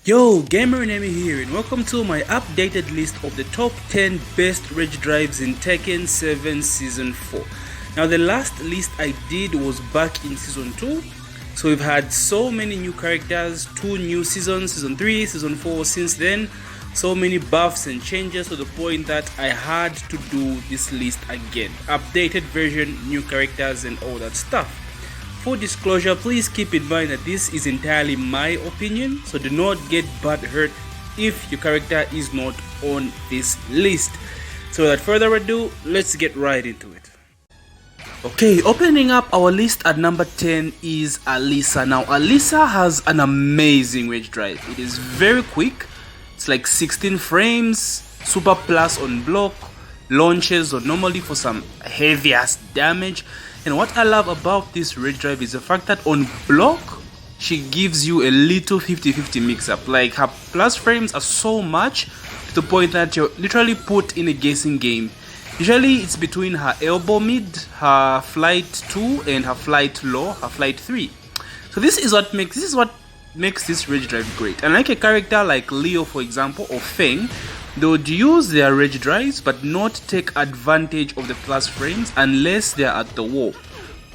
Yo, Gamer Nemi here, and welcome to my updated list of the top 10 best rage drives in Tekken 7 Season 4. Now the last list I did was back in Season 2, so we've had so many new characters, 2 new seasons, Season 3, Season 4 since then, so many buffs and changes to the point that I had to do this list again. Updated version, new characters and all that stuff. For disclosure, please keep in mind that this is entirely my opinion, so do not get butthurt if your character is not on this list. So without further ado, let's get right into it. Okay, opening up our list at number 10 is Alisa. Now Alisa has an amazing rage drive. It is very quick, it's like 16 frames, super plus on block, launches or normally for some heavy ass damage. And what I love about this rage drive is the fact that on block, she gives you a little 50-50 mix-up. Like her plus frames are so much to the point that you're literally put in a guessing game. Usually it's between her elbow mid, her flight 2 and her flight low, her flight 3. So this is what makes this rage drive great. And like a character like Leo, for example, or Feng, they would use their rage drives but not take advantage of the plus frames unless they are at the wall.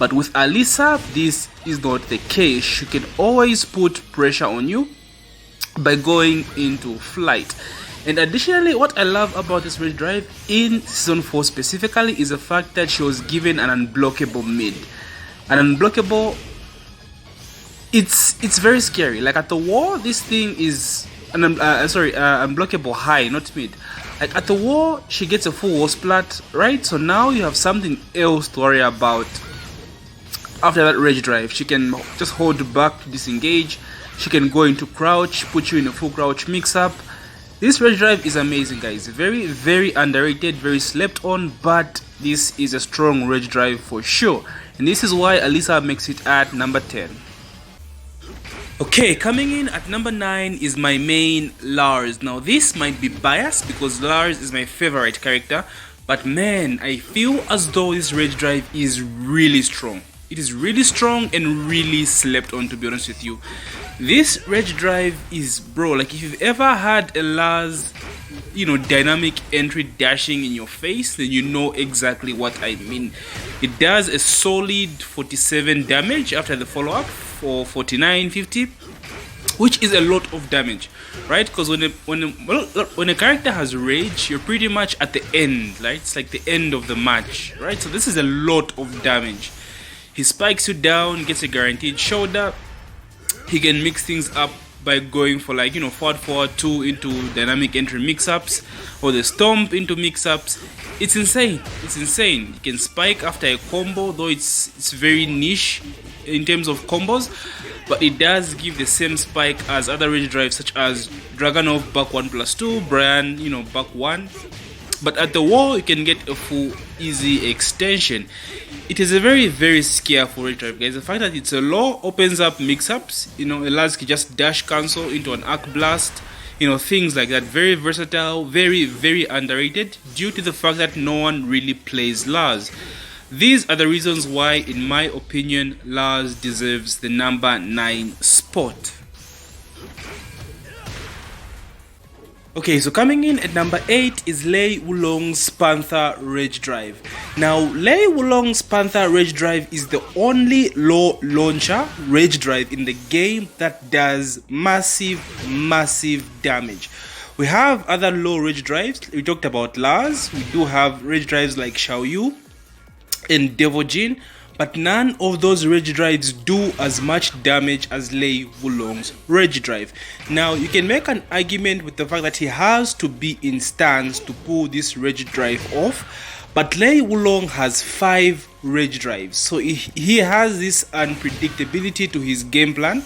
But with Alisa, this is not the case. She can always put pressure on you by going into flight. And additionally, what I love about this rage drive in Season 4 specifically is the fact that she was given an unblockable mid. An unblockable, it's very scary. Like at the wall, this thing is unblockable high, not mid. Like at the wall, she gets a full wall splat, right? So now you have something else to worry about. After that rage drive, she can just hold back to disengage. She can go into crouch, put you in a full crouch mix-up. This rage drive is amazing, guys. Very, very underrated, very slept on, but this is a strong rage drive for sure. And this is why Alisa makes it at number 10. Okay, coming in at number 9 is my main Lars. Now this might be biased because Lars is my favorite character, but man, I feel as though this rage drive is really strong. It is really strong and really slept on, to be honest with you. This rage drive is, bro, like if you've ever had a Lars, dynamic entry dashing in your face, then you know exactly what I mean. It does a solid 47 damage after the follow-up for 49-50, which is a lot of damage, right? Because when a character has rage, you're pretty much at the end, right? It's like the end of the match, right? So this is a lot of damage. He spikes you down, gets a guaranteed shoulder. He can mix things up by going for like forward 2 into dynamic entry mix-ups, or the stomp into mix-ups. It's insane. It's insane. He can spike after a combo, though it's very niche in terms of combos, but it does give the same spike as other rage drives such as Dragunov back 1+2, Brian back 1. But at the wall, you can get a full easy extension. It is a very, very scary rage drive, guys. The fact that it's a low opens up mix-ups. Lars can just dash cancel into an arc blast. Things like that. Very versatile, very, very underrated due to the fact that no one really plays Lars. These are the reasons why, in my opinion, Lars deserves the number 9 spot. Okay, so coming in at number 8 is Lei Wulong's Panther Rage Drive. Now, Lei Wulong's Panther Rage Drive is the only low launcher rage drive in the game that does massive damage. We have other low rage drives. We talked about Lars. We do have rage drives like Xiaoyu and Devil Jin, but none of those rage drives do as much damage as Lei Wulong's rage drive. Now you can make an argument with the fact that he has to be in stance to pull this rage drive off, but Lei Wulong has 5 rage drives, so he has this unpredictability to his game plan,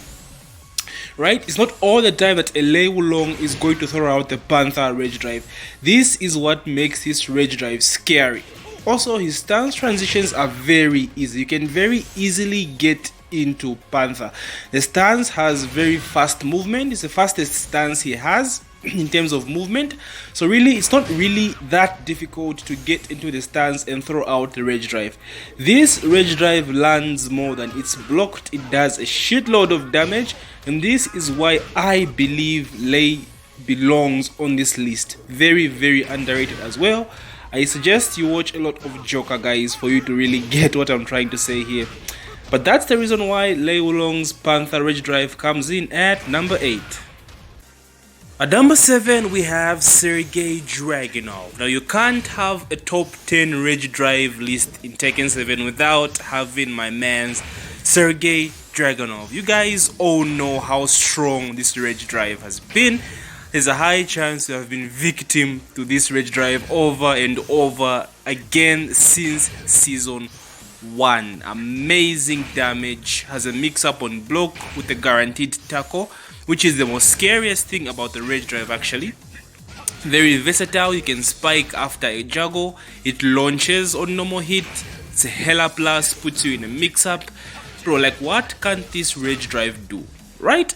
right? It's not all the time that a Lei Wulong is going to throw out the Panther rage drive. This is what makes his rage drive scary. Also, his stance transitions are very easy. You can very easily get into Panther. The stance has very fast movement. It's the fastest stance he has. in terms of movement. So really, it's not really that difficult to get into the stance and throw out the rage drive. This rage drive lands more than it's blocked. It does a shitload of damage, and this is why I believe Lei belongs on this list. Very, very underrated as well. I suggest you watch a lot of Joker, guys, for you to really get what I'm trying to say here. But that's the reason why Lei Wulong's Panther Rage Drive comes in at number 8. At number 7, we have Sergey Dragunov. Now, you can't have a top 10 Rage Drive list in Tekken 7 without having my man's Sergey Dragunov. You guys all know how strong this Rage Drive has been. There's a high chance you have been victim to this Rage Drive over and over again since Season 1. Amazing damage, has a mix-up on block with a guaranteed tackle, which is the most scariest thing about the Rage Drive actually. Very versatile, you can spike after a juggle, it launches on normal hit, it's a hella plus, puts you in a mix-up. Bro, like what can't this Rage Drive do? Right?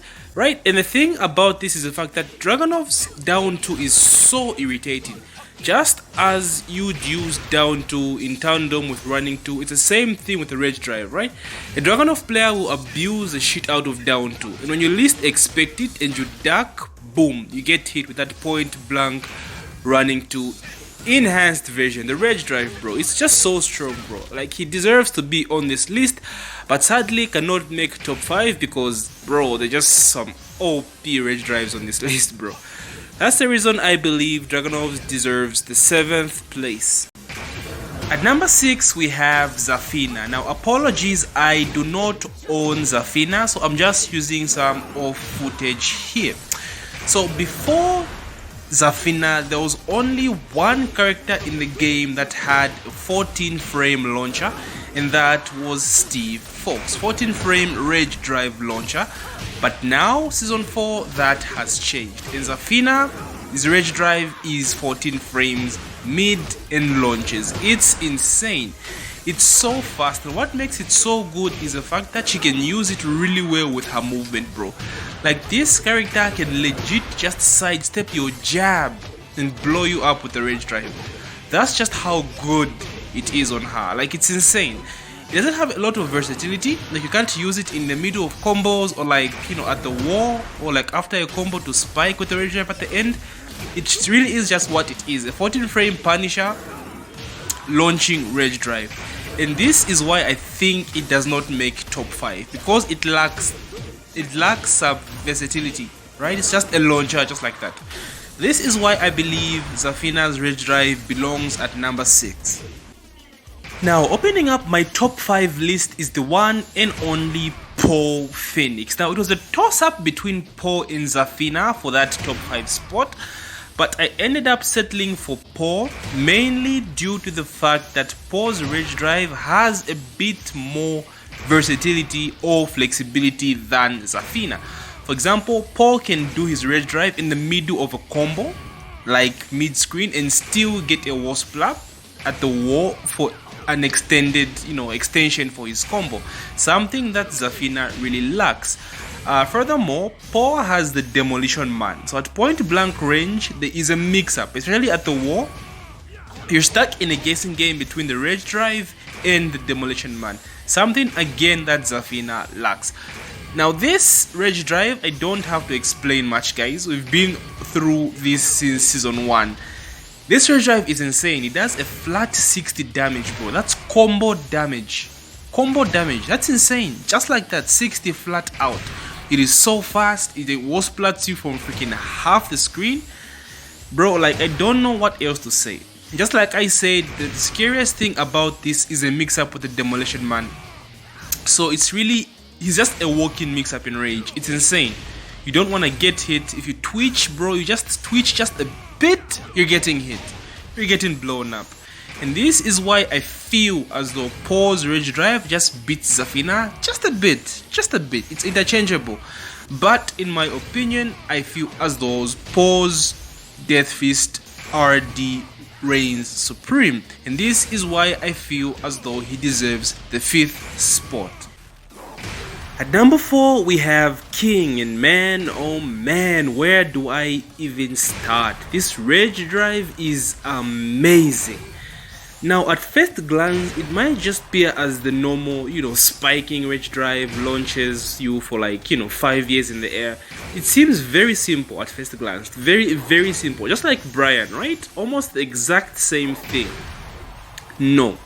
And the thing about this is the fact that Dragunov's down 2 is so irritating. Just as you'd use down 2 in tandem with running 2, it's the same thing with the Rage Drive, right? A Dragunov player will abuse the shit out of down 2, and when you least expect it and you duck, boom, you get hit with that point blank running 2 enhanced version, the Rage Drive, bro. It's just so strong, bro. Like, he deserves to be on this list, but sadly cannot make top 5 because, bro, they're just some OP Rage Drives on this list, bro. That's the reason I believe Dragunov deserves the 7th place. At number 6, we have Zafina. Now, apologies, I do not own Zafina, so I'm just using some off footage here. So before Zafina, there was only one character in the game that had a 14 frame launcher, and that was Steve Fox. 14 frame Rage Drive launcher. But now, Season 4, that has changed. In Zafina, his Rage Drive is 14 frames mid and launches. It's insane. It's so fast, and what makes it so good is the fact that she can use it really well with her movement, bro. Like, this character can legit just sidestep your jab and blow you up with the Rage Drive. That's just how good it is on her. Like, it's insane. It doesn't have a lot of versatility. Like, you can't use it in the middle of combos, or like, you know, at the wall, or like after a combo to spike with the Rage Drive at the end. It really is just what it is, a 14 frame Punisher launching Rage Drive. And this is why I think it does not make top 5, because it lacks some versatility, right? It's just a launcher just like that. This is why I believe Zafina's Rage Drive belongs at number 6. Now, opening up my top 5 list is the one and only Paul Phoenix. Now, it was a toss-up between Paul and Zafina for that top 5 spot, but I ended up settling for Paul mainly due to the fact that Paul's Rage Drive has a bit more versatility or flexibility than Zafina. For example, Paul can do his Rage Drive in the middle of a combo, like mid-screen, and still get a wall slap at the wall for an extended, extension for his combo, something that Zafina really lacks. Furthermore, Paul has the Demolition Man, so at point blank range there is a mix-up, especially at the wall. You're stuck in a guessing game between the Rage Drive and the Demolition Man, something again that Zafina lacks. Now, this Rage Drive, I don't have to explain much, guys. We've been through this since Season 1. This Rage Drive is insane. It does a flat 60 damage, bro. That's combo damage. That's insane. Just like that, 60 flat out. It is so fast. It wall splats you from freaking half the screen. Bro, like, I don't know what else to say. Just like I said, the scariest thing about this is a mix-up with the Demolition Man. So it's really, he's just a walking mix-up in rage. It's insane. You don't want to get hit. If you twitch, bro, you just twitch just a bit, you're getting hit. You're getting blown up. And this is why I feel as though Paul's Rage Drive just beats Zafina just a bit. It's interchangeable. But in my opinion, I feel as though Paul's Death Fist RD reigns supreme. And this is why I feel as though he deserves the 5th spot. At number 4, we have King, and man, oh man, where do I even start? This rage drive is amazing. Now, at first glance, it might just appear as the normal, spiking rage drive launches you for 5 years in the air. It seems very simple at first glance, very, very simple, just like Brian, right? Almost the exact same thing. No.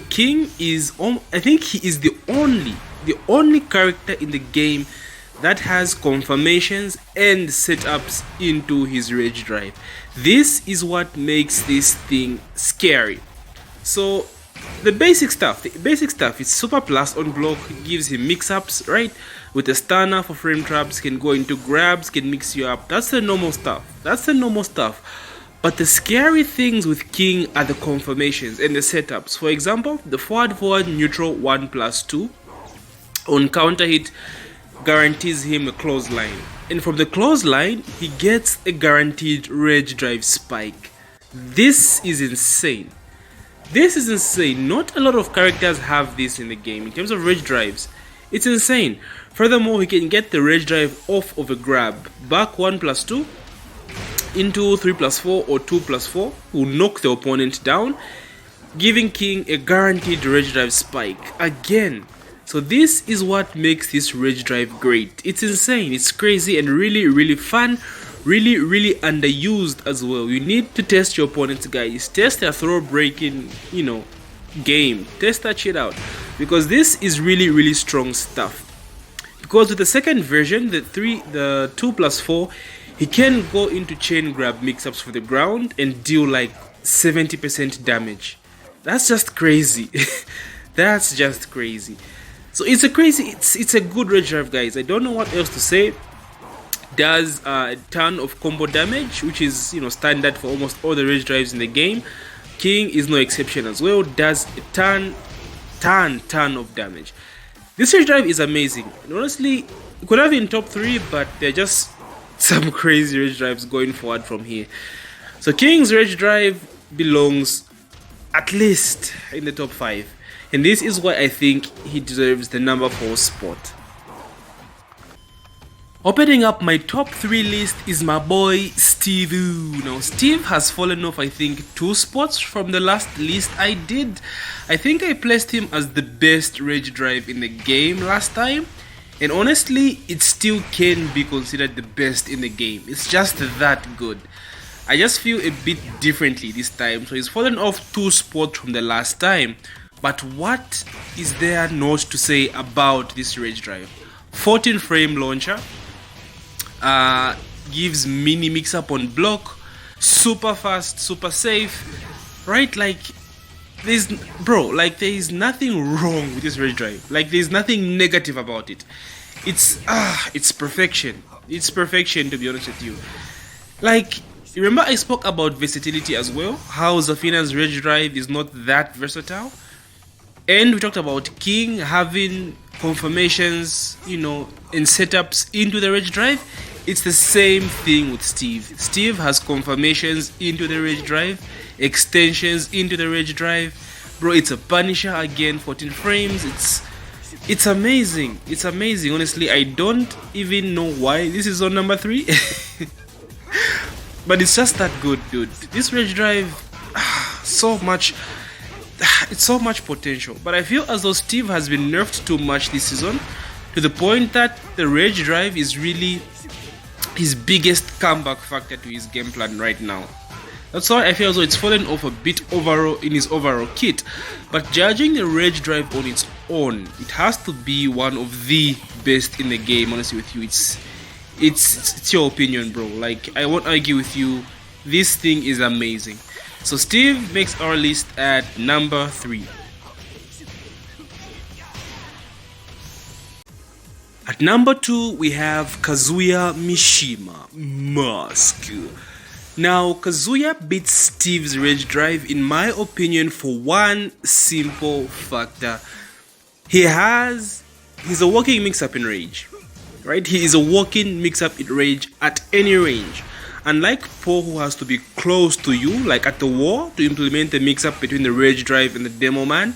King is, I think he is the only character in the game that has confirmations and setups into his rage drive. This is what makes this thing scary. So the basic stuff is super plus on block, gives him mix-ups, right? With a stunner for frame traps, can go into grabs, can mix you up. That's the normal stuff. But the scary things with King are the confirmations and the setups. For example, the forward neutral 1+2 on counter hit guarantees him a clothesline, and from the clothesline he gets a guaranteed rage drive spike. This is insane. Not a lot of characters have this in the game in terms of rage drives. It's insane. Furthermore, he can get the rage drive off of a grab, back 1+2 into 3+4 or 2+4, will knock the opponent down, giving King a guaranteed rage drive spike again. So this is what makes this rage drive great. It's insane, it's crazy, and really, really fun, really, really underused as well. You need to test your opponents, guys. Test their throw breaking, game. Test that shit out, because this is really, really strong stuff. Because with the second version, the 2+4, he can go into chain grab mix-ups for the ground and deal like 70% damage. That's just crazy. That's just crazy. So it's a good rage drive, guys. I don't know what else to say. Does a ton of combo damage, which is standard for almost all the rage drives in the game. King is no exception as well. Does a ton of damage. This rage drive is amazing. And honestly, it could have been top 3, but they're just some crazy rage drives going forward from here. So King's rage drive belongs at least in the top 5. And this is why I think he deserves the number 4 spot. Opening up my top 3 list is my boy Steve. Now Steve has fallen off, I think, 2 spots from the last list I did. I think I placed him as the best rage drive in the game last time, and honestly it still can be considered the best in the game. It's just that good. I just feel a bit differently this time, so he's fallen off 2 spots from the last time. But what is there not to say about this rage drive? 14 frame launcher, gives mini mix up on block, super fast, super safe, right? Like there is nothing wrong with this rage drive. Like there's nothing negative about it. It's perfection. It's perfection, to be honest with you. Like, remember I spoke about versatility as well, how Zafina's rage drive is not that versatile. And we talked about King having confirmations, and setups into the rage drive. It's the same thing with Steve. Steve has confirmations into the rage drive, extensions into the rage drive. Bro, it's a Punisher again, 14 frames. It's amazing. It's amazing. Honestly, I don't even know why this is on number 3. But it's just that good, dude. This rage drive, it's so much potential, but I feel as though Steve has been nerfed too much this season, to the point that the rage drive is really his biggest comeback factor to his game plan right now. That's why I feel as though it's fallen off a bit overall in his overall kit. But judging the rage drive on its own, it has to be one of the best in the game. Honestly, with you, it's your opinion, bro. Like, I won't argue with you. This thing is amazing. So Steve makes our list at number 3. At number 2, we have Kazuya Mishima Mask. Now, Kazuya beats Steve's rage drive, in my opinion, for one simple factor. He's a walking mix-up in rage, right? He is a walking mix-up in rage at any range. Unlike Poe, who has to be close to you, like at the war, to implement the mix-up between the rage drive and the demo man,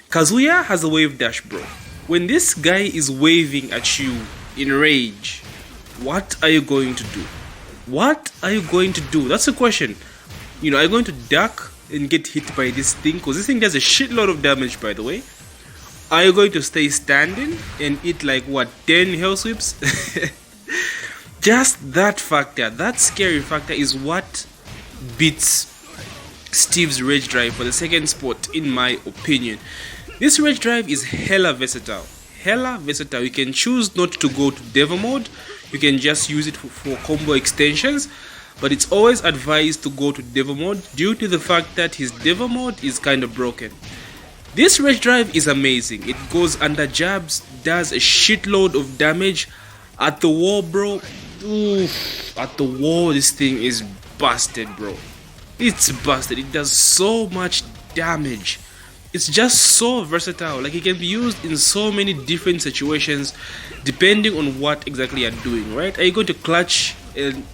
Kazuya has a wave dash, bro. When this guy is waving at you in rage, what are you going to do? What are you going to do? That's the question. You know, are you going to duck and get hit by this thing? Because this thing does a shitload of damage, by the way. Are you going to stay standing and eat like what, 10 hell sweeps? Just that factor, that scary factor is what beats Steve's rage drive for the second spot in my opinion. This rage drive is hella versatile. Hella versatile. You can choose not to go to Devo mode. You can just use it for combo extensions. But it's always advised to go to Devo mode due to the fact that his Devo mode is kind of broken. This rage drive is amazing. It goes under jabs, does a shitload of damage. At the wall, bro. Oof. At the wall, this thing is busted, bro. It's busted. It does so much damage. It's just so versatile. Like, it can be used in so many different situations depending on what exactly you're doing, right? Are you going to clutch an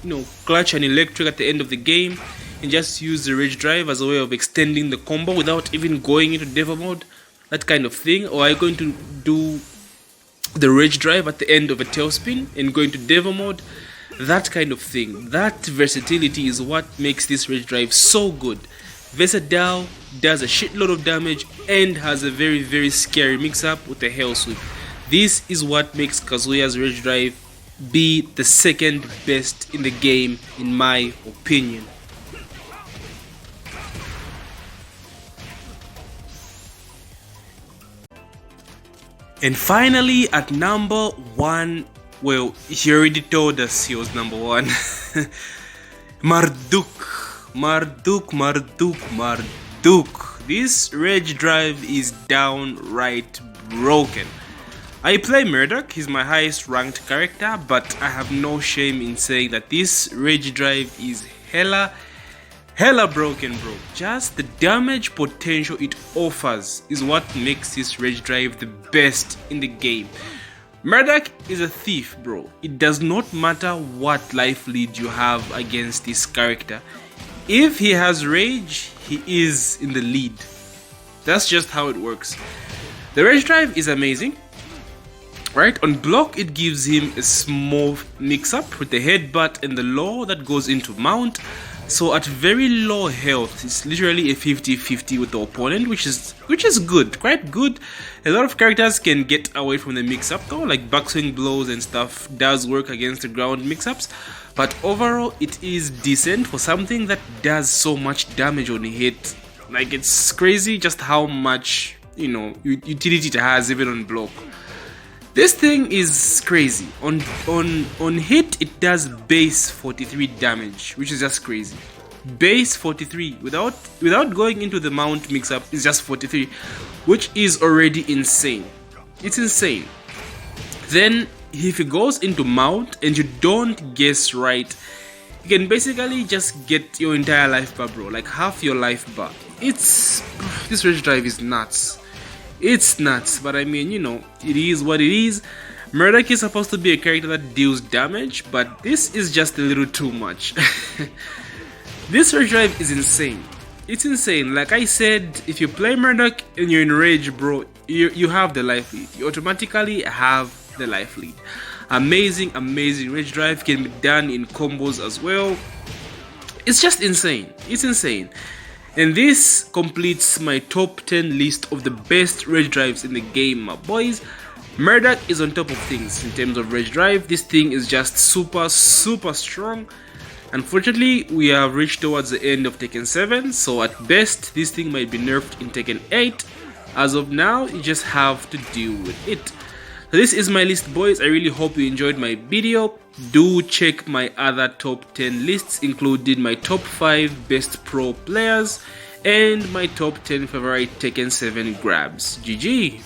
electric at the end of the game and just use the rage drive as a way of extending the combo without even going into Devo mode? That kind of thing. Or are you going to do the rage drive at the end of a tailspin and go into Devo mode? That kind of thing. That versatility is what makes this rage drive so good. Versatile, does a shitload of damage, and has a very, very scary mix-up with the hell sweep. This is what makes Kazuya's rage drive be the second best in the game, in my opinion. And finally, at number 1, well, he already told us he was number 1. Murdock. This rage drive is downright broken. I play Murdock, he's my highest ranked character, but I have no shame in saying that this rage drive is hella broken, bro. Just the damage potential it offers is what makes this rage drive the best in the game. Murdock is a thief, bro. It does not matter what life lead you have against this character. If he has rage, he is in the lead. That's just how it works. The rage drive is amazing. Right, on block it gives him a small mix-up with the headbutt and the law that goes into mount. So at very low health, it's literally a 50-50 with the opponent, which is good, quite good. A lot of characters can get away from the mix-up though, like backswing blows and stuff does work against the ground mix-ups. But overall, it is decent for something that does so much damage on hit. Like, it's crazy just how much, utility it has even on block. This thing is crazy. On hit, it does base 43 damage, which is just crazy. Base 43 without going into the mount mix-up is just 43, which is already insane. It's insane. Then if it goes into mount and you don't guess right, you can basically just get your entire life bar, bro. Like half your life bar. This rage drive is nuts. It's nuts, but I mean, it is what it is. Murdock is supposed to be a character that deals damage, but this is just a little too much. This rage drive is insane. It's insane. Like I said, if you play Murdock and you're in rage, bro, you have the life lead. You automatically have the life lead. Amazing rage drive, can be done in combos as well. It's just insane. It's insane. And this completes my top 10 list of the best rage drives in the game, my boys. Murdock is on top of things in terms of rage drive. This thing is just super strong. Unfortunately, we have reached towards the end of Tekken 7, so at best this thing might be nerfed in Tekken 8. As of now, you just have to deal with it. So this is my list, boys. I really hope you enjoyed my video. Do check my other top 10 lists, including my top 5 best pro players and my top 10 favorite Tekken 7 grabs. GG!